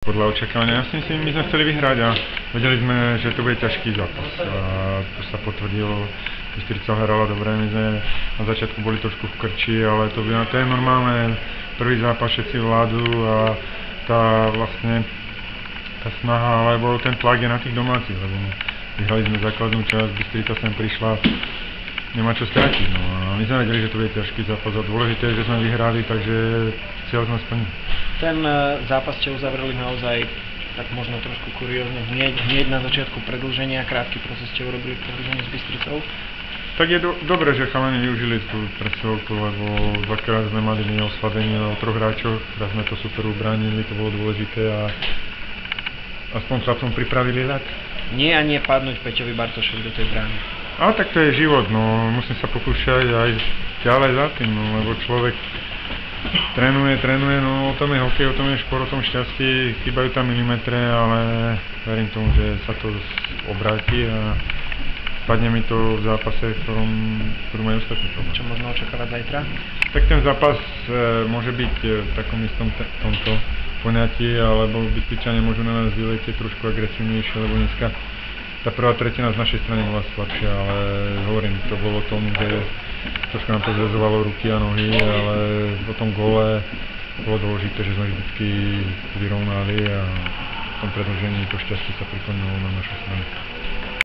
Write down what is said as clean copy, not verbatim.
Podľa očakávania, ja si myslím, my sme chceli vyhrať a vedeli sme, že to bude ťažký zápas. A to sa potvrdilo, Bystrica hrala dobre, my sme na začiatku boli trošku v krči, ale to je normálne, prvý zápas všetci vládu a tá snaha, alebo ten tlak je na tých domácich, lebo vyhrali sme základnú časť, Bystrica sem prišla, nemá čo stratiť, no a my sme vedeli, že to bude ťažký zápas a dôležité je, že sme vyhrali, takže cieľ sme splnili. Ten zápas ste uzavreli naozaj tak možno trošku kuriózne, hneď na začiatku predĺženia, krátky proces ste urobili predĺženie s Bystricou. Tak je dobré, že chalani využili tú presilovku, lebo dvakrát sme mali oslabenie o 3 hráčoch, raz sme to super ubránili, to bolo dôležité a aspoň chlapcom pripravili ľad. Nie a nie padnúť Peťovi Bartošovi do tej brány. A tak to je život, no musím sa pokúšať aj ďalej za tým, no, lebo človek trénuje, no o tom je hokej, o tom je šport, o tom šťastí, chýbajú tam milimetre, ale verím tomu, že sa to obráti a padne mi to v zápase, v ktorom majú ostatní problém. Čo možno očakávať zajtra? Tak ten zápas môže byť v takom istom tomto poňatí, alebo Bystričania môžu na nás vyletieť trošku agresívnejšie, lebo dneska tá prvá tretina z našej strany bola slabšia, ale hovorím, to bolo o tom, že trošku nám to zväzovalo ruky a nohy, ale po tom gole bolo dôležité, že sme vždycky vyrovnali a v tom predĺžení to šťastie sa priklonilo na našu stranu.